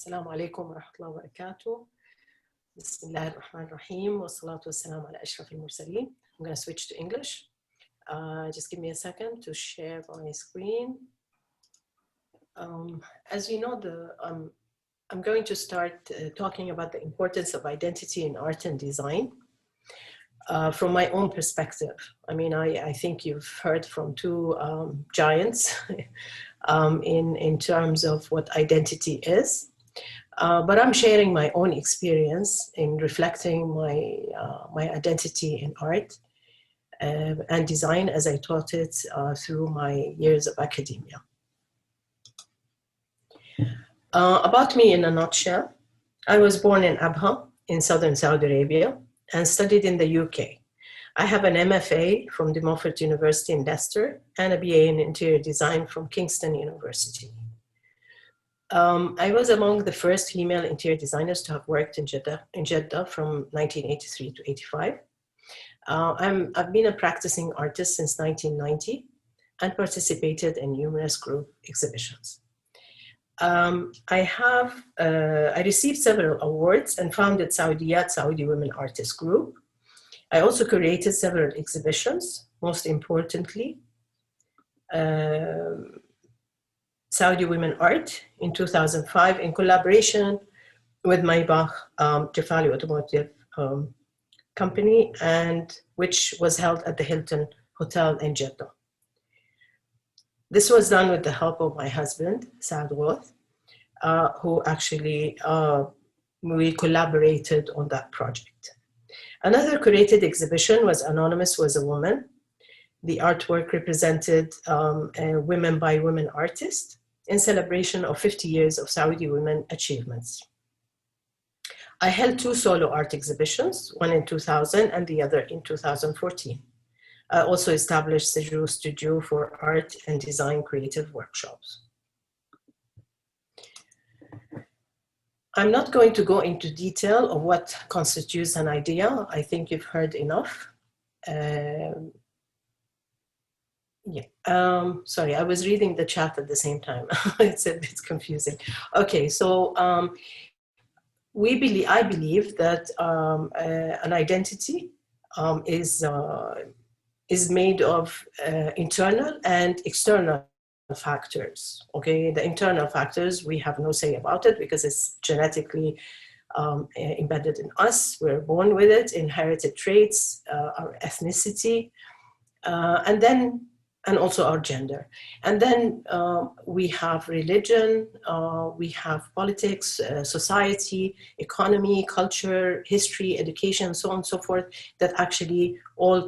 السلام عليكم ورحمة الله وبركاته. بسم الله الرحمن الرحيم والصلاة والسلام على أشرف المرسلين. I'm going to switch to English. Just give me a second to share my screen. As you know, I'm going to start talking about the importance of identity in art and design from my own perspective. I mean, I think you've heard from two giants in terms of what identity is. But I'm sharing my own experience in reflecting my identity in art and design as I taught it through my years of academia. About me in a nutshell, I was born in Abha in southern Saudi Arabia and studied in the UK. I have an MFA from De Montfort University in Leicester and a BA in interior design from Kingston University. I was among the first female interior designers to have worked in Jeddah from 1983 to 85. I've been a practicing artist since 1990 and participated in numerous group exhibitions. I received several awards and founded Saudiyat, Saudi Women Artists Group. I also created several exhibitions, most importantly, Saudi Women Art in 2005 in collaboration with Maybach Jafali Automotive Company, and which was held at the Hilton Hotel in Jeddah. This was done with the help of my husband, Saad Wath, who actually we collaborated on that project. Another curated exhibition was Anonymous Was a Woman. The artwork represented a women by women artist in celebration of 50 years of Saudi women achievements. I held two solo art exhibitions, one in 2000 and the other in 2014. I also established Sejour Studio for art and design creative workshops. I'm not going to go into detail of what constitutes an idea. I think you've heard enough. Sorry, I was reading the chat at the same time. It's a bit confusing. Okay, so I believe that an identity is made of internal and external factors. Okay, the internal factors we have no say about it because it's genetically embedded in us. We're born with it, inherited traits, our ethnicity, and also our gender. And then we have religion, we have politics, society, economy, culture, history, education, so on and so forth, that actually all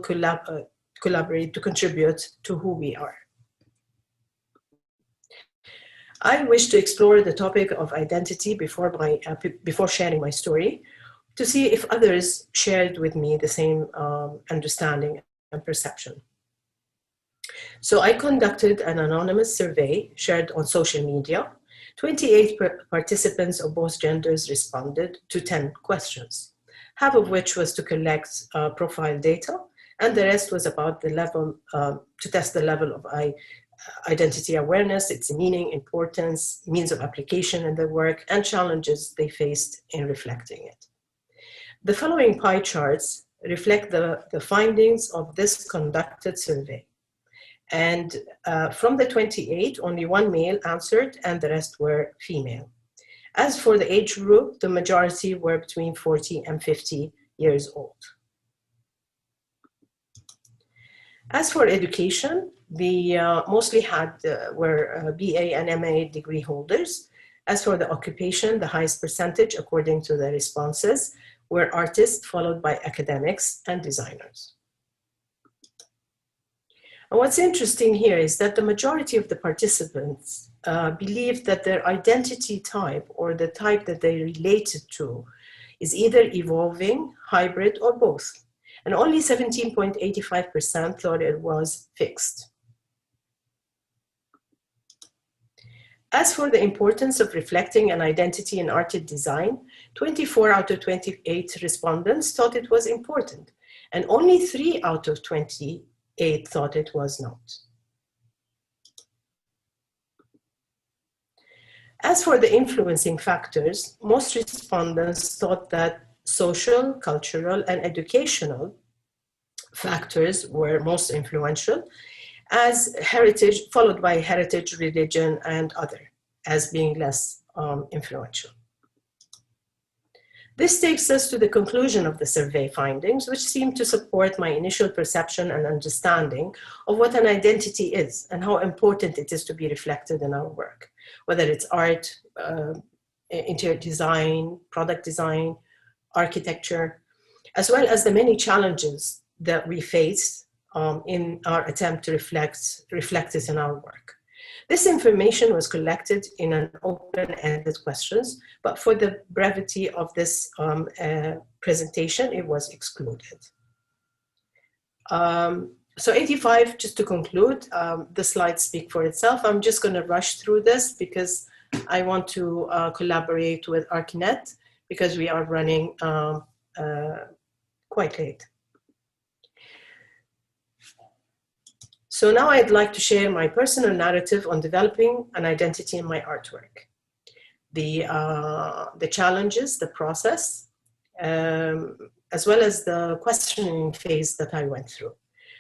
collaborate to contribute to who we are. I wish to explore the topic of identity before sharing my story, to see if others shared with me the same understanding and perception. So I conducted an anonymous survey shared on social media. 28 participants of both genders responded to 10 questions, half of which was to collect profile data, and the rest was about the level, to test the level of identity awareness, its meaning, importance, means of application in their work, and challenges they faced in reflecting it. The following pie charts reflect the findings of this conducted survey. And from the 28, only one male answered and the rest were female. As for the age group, the majority were between 40 and 50 years old. As for education, the mostly were BA and MA degree holders. As for the occupation, the highest percentage, according to the responses, were artists, followed by academics and designers. And what's interesting here is that the majority of the participants believe that their identity type or the type that they related to is either evolving, hybrid, or both. And only 17.85% thought it was fixed. As for the importance of reflecting an identity in art and design, 24 out of 28 respondents thought it was important, and only 3 out of 28 thought it was not. As for the influencing factors, most respondents thought that social, cultural, and educational factors were most influential, as heritage, followed by heritage, religion, and other, as being less influential. This takes us to the conclusion of the survey findings, which seem to support my initial perception and understanding of what an identity is and how important it is to be reflected in our work, whether it's art, interior design, product design, architecture, as well as the many challenges that we face in our attempt to reflect it in our work. This information was collected in an open-ended questions, but for the brevity of this presentation, it was excluded. So 85, just to conclude, the slides speak for itself. I'm just going to rush through this because I want to collaborate with ArcNet because we are running quite late. So now I'd like to share my personal narrative on developing an identity in my artwork. The challenges, the process, as well as the questioning phase that I went through.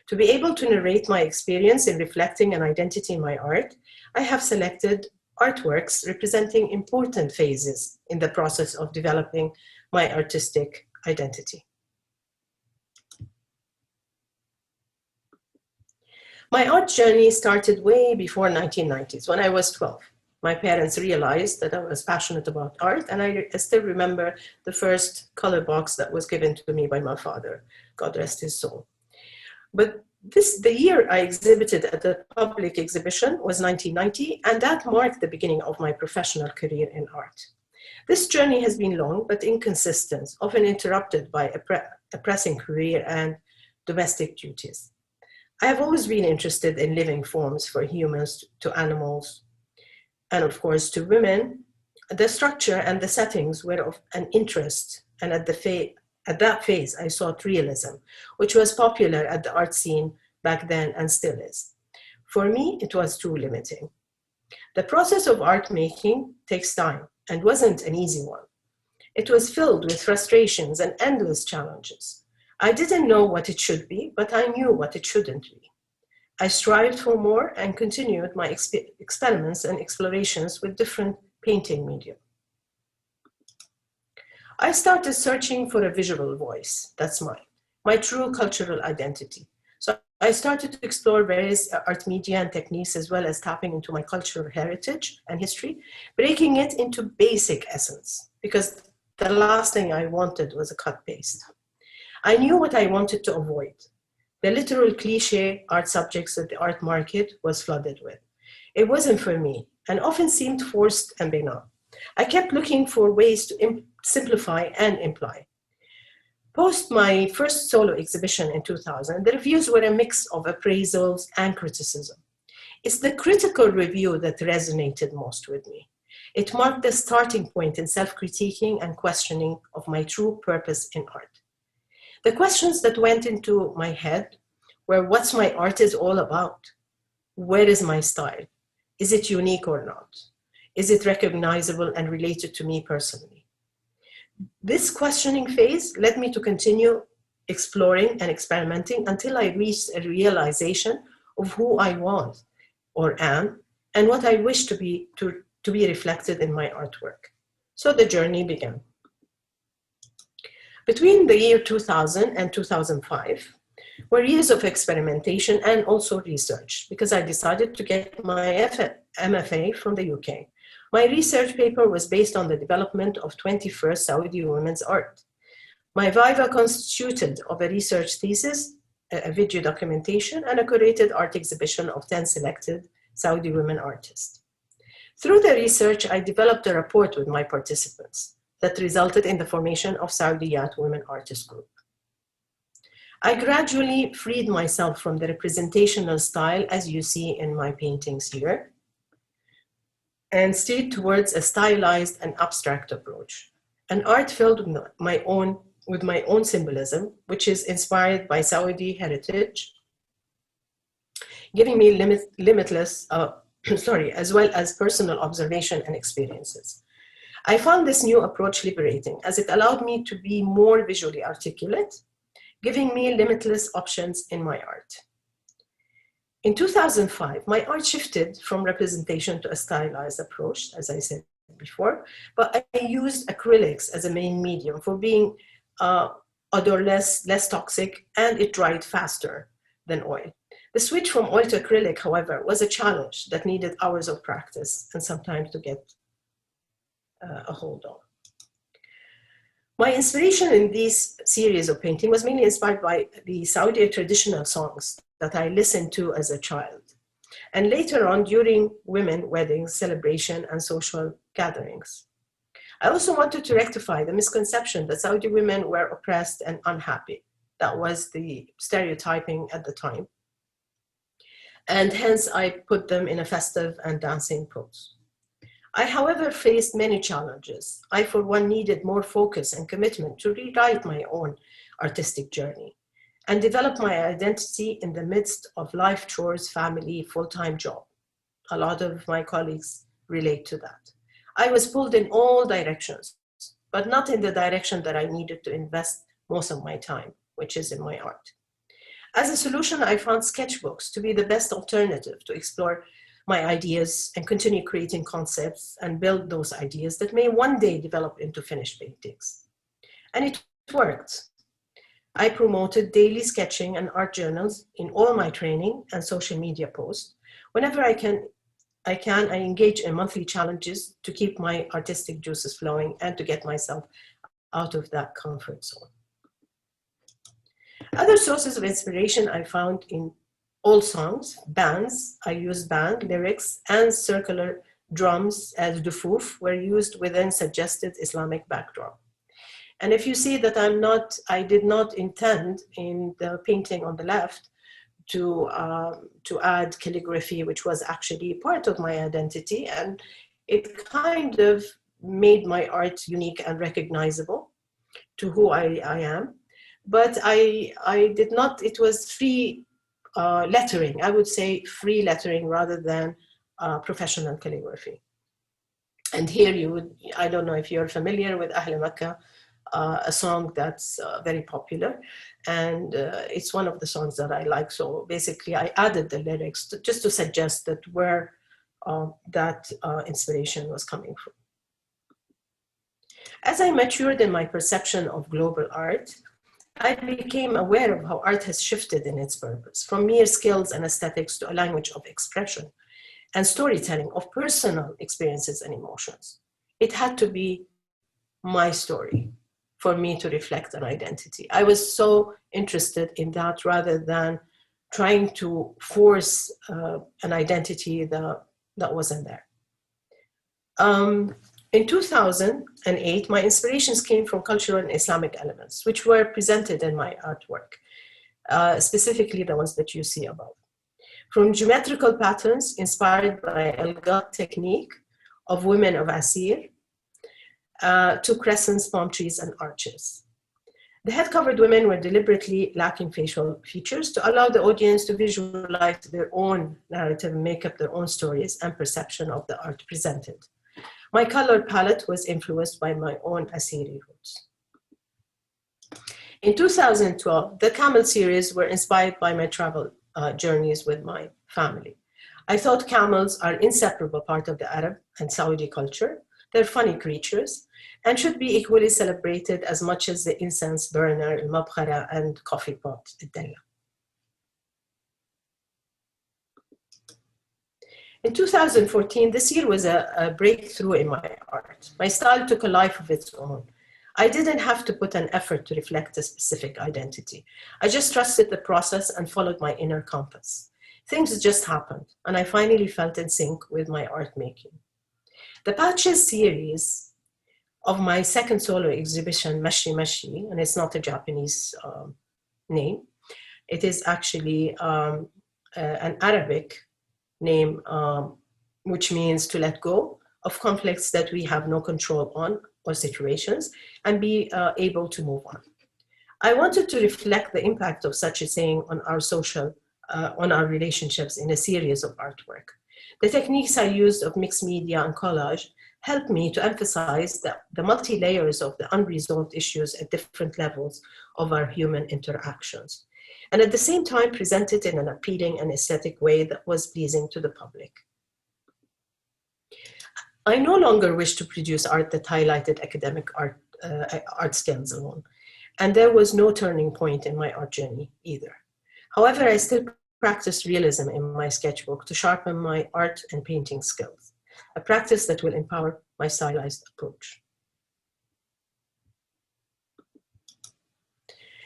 To be able to narrate my experience in reflecting an identity in my art, I have selected artworks representing important phases in the process of developing my artistic identity. My art journey started way before 1990s, when I was 12. My parents realized that I was passionate about art, and I still remember the first color box that was given to me by my father, God rest his soul. But the year I exhibited at the public exhibition was 1990, and that marked the beginning of my professional career in art. This journey has been long but inconsistent, often interrupted by a pressing career and domestic duties. I have always been interested in living forms, for humans to animals, and of course to women. The structure and the settings were of an interest, and at that phase I sought realism, which was popular at the art scene back then and still is. For me, it was too limiting. The process of art making takes time and wasn't an easy one. It was filled with frustrations and endless challenges. I didn't know what it should be, but I knew what it shouldn't be. I strived for more and continued my experiments and explorations with different painting media. I started searching for a visual voice, that's my true cultural identity. So I started to explore various art media and techniques, as well as tapping into my cultural heritage and history, breaking it into basic essence, because the last thing I wanted was a cut-paste. I knew what I wanted to avoid. The literal cliche art subjects that the art market was flooded with. It wasn't for me, and often seemed forced and banal. I kept looking for ways to simplify and imply. Post my first solo exhibition in 2000, the reviews were a mix of appraisals and criticism. It's the critical review that resonated most with me. It marked the starting point in self-critiquing and questioning of my true purpose in art. The questions that went into my head were, what's my art is all about? Where is my style? Is it unique or not? Is it recognizable and related to me personally? This questioning phase led me to continue exploring and experimenting until I reached a realization of who I was or am and what I wish to be reflected in my artwork. So the journey began. Between the year 2000 and 2005 were years of experimentation and also research, because I decided to get my MFA from the UK. My research paper was based on the development of 21st Saudi women's art. My viva constituted of a research thesis, a video documentation, and a curated art exhibition of 10 selected Saudi women artists. Through the research, I developed a rapport with my participants that resulted in the formation of Saudiyat Women Artist Group. I gradually freed myself from the representational style, as you see in my paintings here, and steered towards a stylized and abstract approach. An art filled with my own symbolism, which is inspired by Saudi heritage, giving me limitless sorry, as well as personal observation and experiences. I found this new approach liberating as it allowed me to be more visually articulate, giving me limitless options in my art. In 2005, my art shifted from representation to a stylized approach, as I said before, but I used acrylics as a main medium for being odorless, less toxic, and it dried faster than oil. The switch from oil to acrylic, however, was a challenge that needed hours of practice and some time to get a hold on. My inspiration in this series of painting was mainly inspired by the Saudi traditional songs that I listened to as a child, and later on during women weddings, celebration, and social gatherings. I also wanted to rectify the misconception that Saudi women were oppressed and unhappy. That was the stereotyping at the time. And hence I put them in a festive and dancing pose. I, however, faced many challenges. I, for one, needed more focus and commitment to rewrite my own artistic journey and develop my identity in the midst of life chores, family, full-time job. A lot of my colleagues relate to that. I was pulled in all directions, but not in the direction that I needed to invest most of my time, which is in my art. As a solution, I found sketchbooks to be the best alternative to explore my ideas and continue creating concepts and build those ideas that may one day develop into finished paintings. And it worked. I promoted daily sketching and art journals in all my training and social media posts. Whenever I engage in monthly challenges to keep my artistic juices flowing and to get myself out of that comfort zone. Other sources of inspiration I found in old songs, bands. I used band lyrics and circular drums as dufuf were used within suggested Islamic backdrop. And if you see that I did not intend in the painting on the left to add calligraphy, which was actually part of my identity, and it kind of made my art unique and recognizable to who I am. But I did not, it was free lettering. I would say free lettering rather than professional calligraphy. And here I don't know if you're familiar with Ahl Makkah, a song that's very popular. And it's one of the songs that I like. So basically I added the lyrics just to suggest that where that inspiration was coming from. As I matured in my perception of global art, I became aware of how art has shifted in its purpose, from mere skills and aesthetics to a language of expression and storytelling of personal experiences and emotions. It had to be my story for me to reflect an identity. I was so interested in that rather than trying to force an identity that wasn't there. In 2008, my inspirations came from cultural and Islamic elements, which were presented in my artwork, specifically the ones that you see above. From geometrical patterns inspired by Al-Gat technique of women of Asir, to crescents, palm trees, and arches. The head-covered women were deliberately lacking facial features to allow the audience to visualize their own narrative and make up their own stories and perception of the art presented. My color palette was influenced by my own Assyri roots. In 2012, the Camel series were inspired by my travel journeys with my family. I thought camels are an inseparable part of the Arab and Saudi culture. They're funny creatures and should be equally celebrated as much as the incense burner, al-mabkhara, and coffee pot, al-dalla. In 2014, this year was a breakthrough in my art. My style took a life of its own. I didn't have to put an effort to reflect a specific identity. I just trusted the process and followed my inner compass. Things just happened, and I finally felt in sync with my art making. The Patches series of my second solo exhibition, Mashi Mashi, and it's not a Japanese name. It is actually an Arabic name, which means to let go of conflicts that we have no control on or situations and be able to move on. I wanted to reflect the impact of such a saying on our social, on our relationships in a series of artwork. The techniques I used of mixed media and collage helped me to emphasize the multi-layers of the unresolved issues at different levels of our human interactions, and at the same time present it in an appealing and aesthetic way that was pleasing to the public. I no longer wish to produce art that highlighted academic art skills alone, and there was no turning point in my art journey either. However, I still practice realism in my sketchbook to sharpen my art and painting skills, a practice that will empower my stylized approach.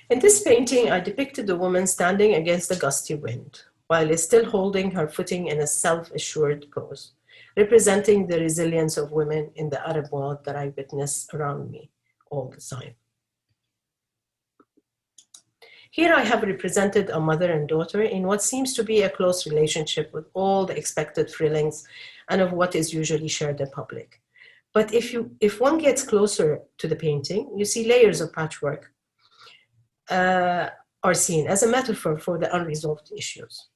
In this painting, I depicted a woman standing against a gusty wind, while still holding her footing in a self-assured pose, representing the resilience of women in the Arab world that I witness around me all the time. Here I have represented a mother and daughter in what seems to be a close relationship with all the expected frillings and of what is usually shared in public. But if one gets closer to the painting, you see layers of patchwork are seen as a metaphor for the unresolved issues.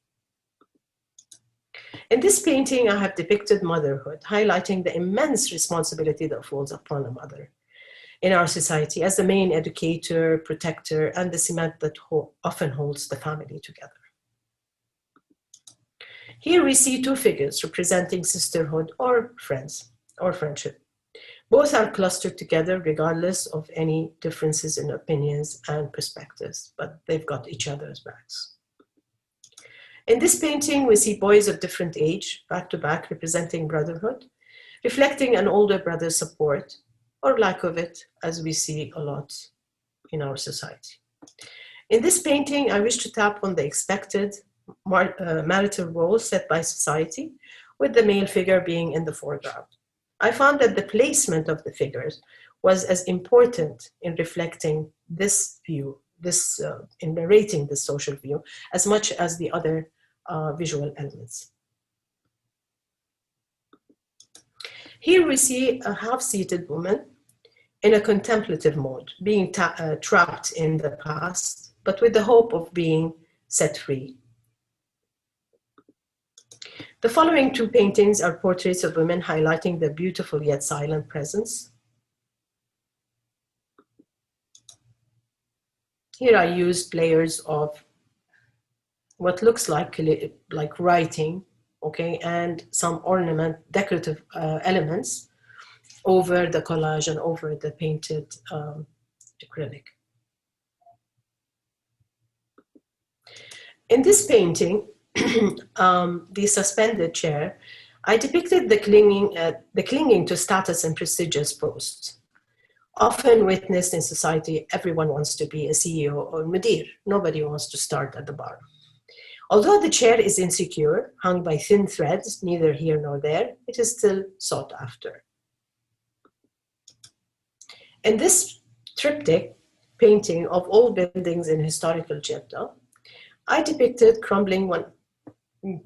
In this painting, I have depicted motherhood, highlighting the immense responsibility that falls upon a mother in our society as the main educator, protector, and the cement that often holds the family together. Here we see two figures representing sisterhood or friends or friendship. Both are clustered together regardless of any differences in opinions and perspectives, but they've got each other's backs. In this painting, we see boys of different age, back to back, representing brotherhood, reflecting an older brother's support, or lack of it, as we see a lot in our society. In this painting, I wish to tap on the expected marital role set by society, with the male figure being in the foreground. I found that the placement of the figures was as important in reflecting this view, in narrating this social view, as much as the other visual elements. Here we see a half-seated woman in a contemplative mode, being trapped in the past, but with the hope of being set free. The following two paintings are portraits of women highlighting their beautiful yet silent presence. Here I used layers of what looks like writing, okay, and some ornament, decorative elements over the collage and over the painted acrylic. In this painting, the suspended chair, I depicted the clinging to status and prestigious posts. Often witnessed in society, everyone wants to be a CEO or mudir. Nobody wants to start at the bottom. Although the chair is insecure, hung by thin threads, neither here nor there, it is still sought after. In this triptych painting of old buildings in historical Jeddah, I depicted crumbling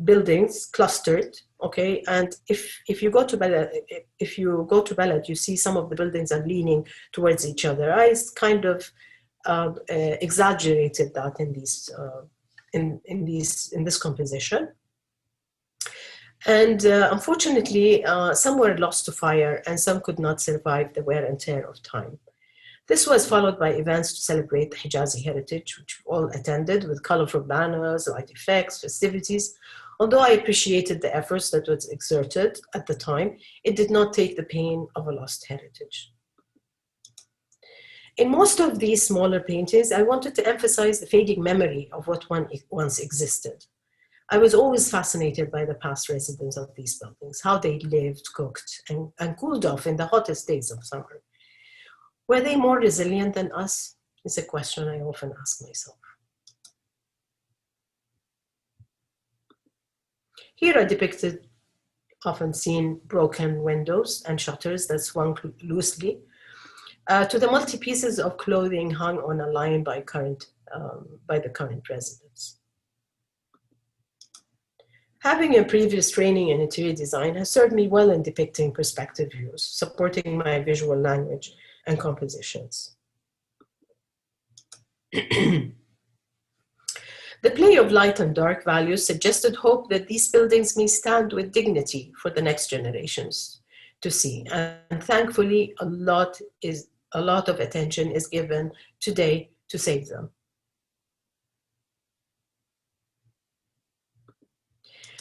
buildings clustered, okay, and if you go to Balad, you see some of the buildings are leaning towards each other. I kind of exaggerated that in this composition, and unfortunately, some were lost to fire, and some could not survive the wear and tear of time. This was followed by events to celebrate the Hijazi heritage, which we all attended with colorful banners, light effects, festivities. Although I appreciated the efforts that was exerted at the time, it did not take the pain of a lost heritage. In most of these smaller paintings, I wanted to emphasize the fading memory of what once existed. I was always fascinated by the past residents of these buildings, how they lived, cooked, and cooled off in the hottest days of summer. Were they more resilient than us? It's a question I often ask myself. Here I depicted often seen broken windows and shutters that swung loosely to the multi-pieces of clothing hung on a line by the current residents. Having a previous training in interior design has served me well in depicting perspective views, supporting my visual language and compositions. The play of light and dark values suggested hope that these buildings may stand with dignity for the next generations to see. And thankfully, a lot of attention is given today to save them.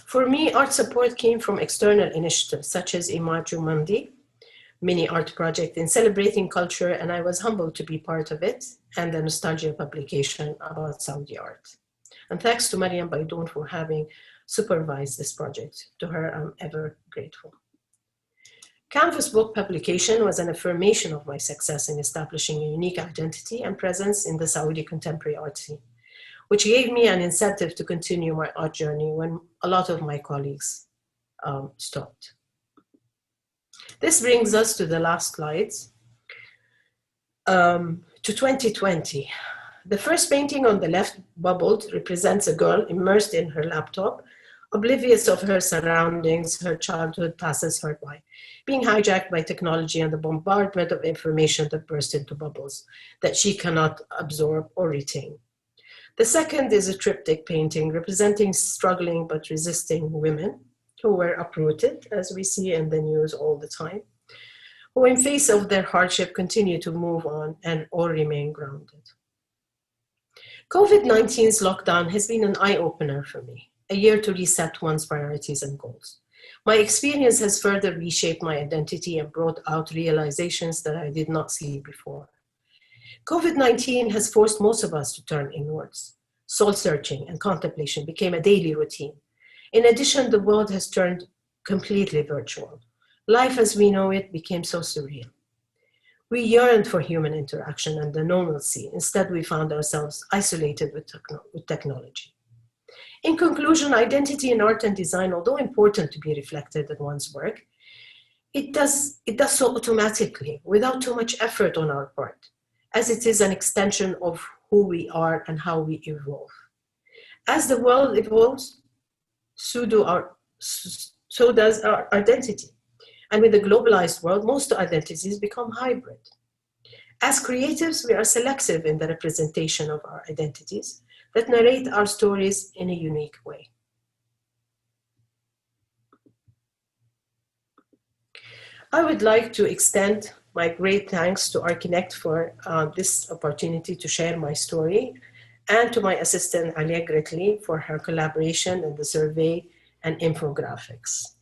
For me, art support came from external initiatives such as Imaju Mandi, mini art project in celebrating culture, and I was humbled to be part of it, and the Nostalgia publication about Saudi art. And thanks to Mariam Baidoun for having supervised this project. To her, I'm ever grateful. Canvas book publication was an affirmation of my success in establishing a unique identity and presence in the Saudi contemporary art scene, which gave me an incentive to continue my art journey when a lot of my colleagues stopped. This brings us to the last slides, to 2020. The first painting on the left, bubbled, represents a girl immersed in her laptop, oblivious of her surroundings. Her childhood passes her by, being hijacked by technology and the bombardment of information that burst into bubbles that she cannot absorb or retain. The second is a triptych painting representing struggling but resisting women who were uprooted, as we see in the news all the time, who in face of their hardship continue to move on or remain grounded. COVID-19's lockdown has been an eye-opener for me, a year to reset one's priorities and goals. My experience has further reshaped my identity and brought out realizations that I did not see before. COVID-19 has forced most of us to turn inwards. Soul-searching and contemplation became a daily routine. In addition, the world has turned completely virtual. Life as we know it became so surreal. We yearned for human interaction and the normalcy. Instead, we found ourselves isolated with technology. In conclusion, identity in art and design, although important to be reflected in one's work, it does so automatically, without too much effort on our part, as it is an extension of who we are and how we evolve. As the world evolves, so does our identity. And with the globalized world, most identities become hybrid. As creatives, we are selective in the representation of our identities that narrate our stories in a unique way. I would like to extend my great thanks to Archinect for this opportunity to share my story, and to my assistant, Alia Gretli, for her collaboration in the survey and infographics.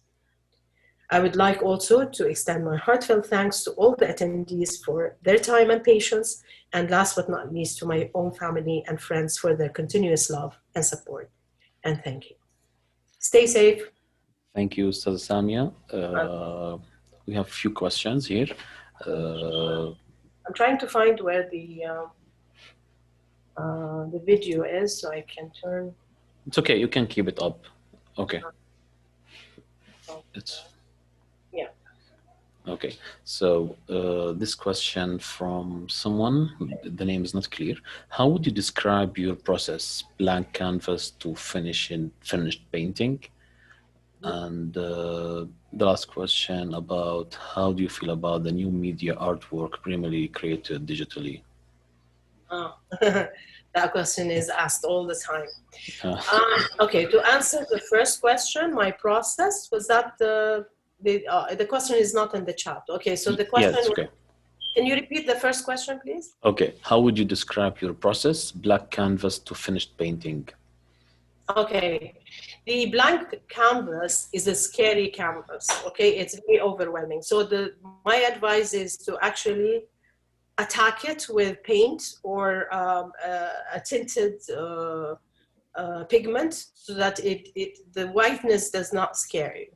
I would like also to extend my heartfelt thanks to all the attendees for their time and patience, and last but not least to my own family and friends for their continuous love and support. And thank you. Stay safe. Thank you, Ustaz Samia. We have a few questions here. I'm trying to find where the video is so I can turn. It's okay, you can keep it up. Okay. Yeah. Okay, so this question from someone, the name is not clear. How would you describe your process, blank canvas to finished painting? And the last question about how do you feel about the new media artwork primarily created digitally? Oh, that question is asked all the time. Okay, to answer the first question, my process was that the question is not in the chat. Okay, so the question. Yes, okay. Can you repeat the first question, please? Okay, how would you describe your process, blank canvas to finished painting? Okay, the blank canvas is a scary canvas. Okay, it's very overwhelming. So my advice is to actually attack it with paint or a tinted pigment, so that the whiteness does not scare you.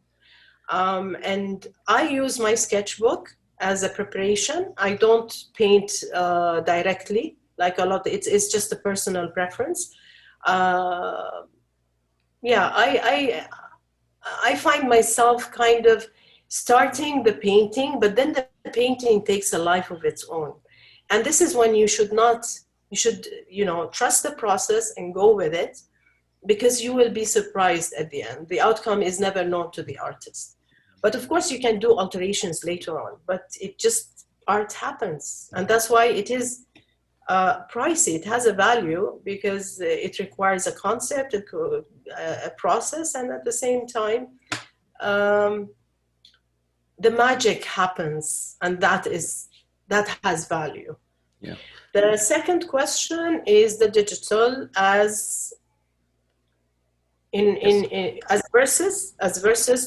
And I use my sketchbook as a preparation. I don't paint directly, like a lot. It's just a personal preference. Yeah, I find myself kind of starting the painting, but then the painting takes a life of its own. And this is when you should trust the process and go with it, because you will be surprised at the end. The outcome is never known to the artist. But of course you can do alterations later on, but art happens. And that's why it is pricey. It has a value because it requires a concept, a process, and at the same time, the magic happens, and that has value. Yeah. The second question is the digital as versus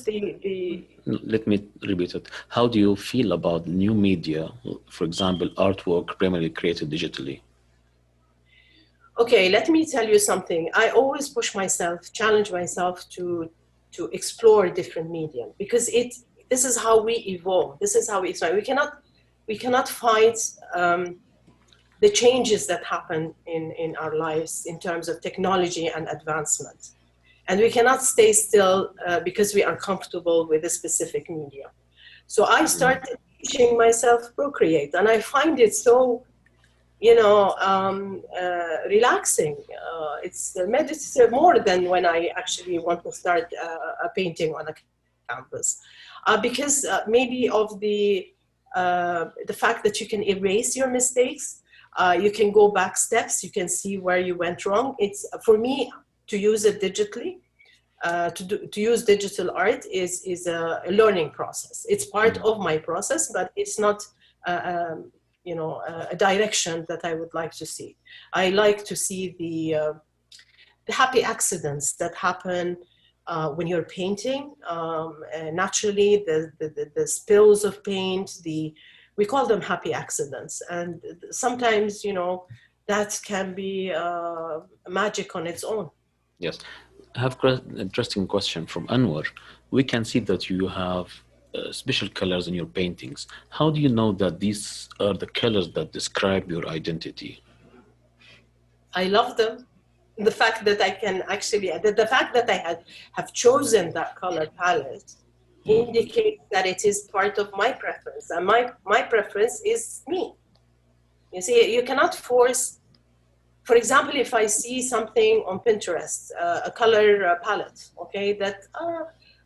the. Let me repeat it. How do you feel about new media, for example, artwork primarily created digitally? Okay, let me tell you something. I always push myself, challenge myself to explore different medium, because this is how we evolve. This is how we expand. We cannot fight the changes that happen in our lives in terms of technology and advancement. And we cannot stay still because we are comfortable with a specific medium. So I started teaching myself Procreate, and I find it so, relaxing. It's meditative more than when I actually want to start a painting on a canvas, because maybe of the fact that you can erase your mistakes, you can go back steps, you can see where you went wrong. It's, for me, to use it digitally, to use digital art is a learning process. It's part of my process, but it's not a direction that I would like to see. I like to see the happy accidents that happen when you're painting. Naturally, the spills of paint, we call them happy accidents, and sometimes that can be magic on its own. Yes, I have an interesting question from Anwar. We can see that you have special colors in your paintings. How do you know that these are the colors that describe your identity? I love them. The fact that I can actually, the fact that I have chosen that color palette indicates that it is part of my preference, and my preference is me. You see, you cannot force. For example, if I see something on Pinterest, a color palette, okay, that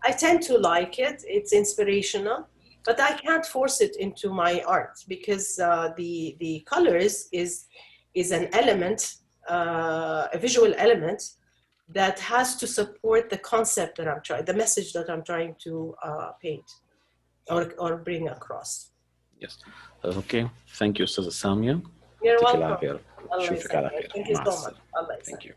I tend to like it, it's inspirational, but I can't force it into my art, because the colors is an element, a visual element that has to support the concept that I'm trying, the message that I'm trying to paint or bring across. Yes. Okay. Thank you, Ustazah Samia. You're welcome. نشوفك على خير. Thank you so much. Allah Thank you.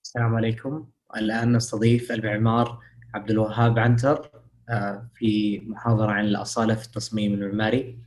السلام عليكم. الآن نستضيف المعمار عبد الوهاب عنتر في محاضرة عن الأصالة في التصميم المعماري.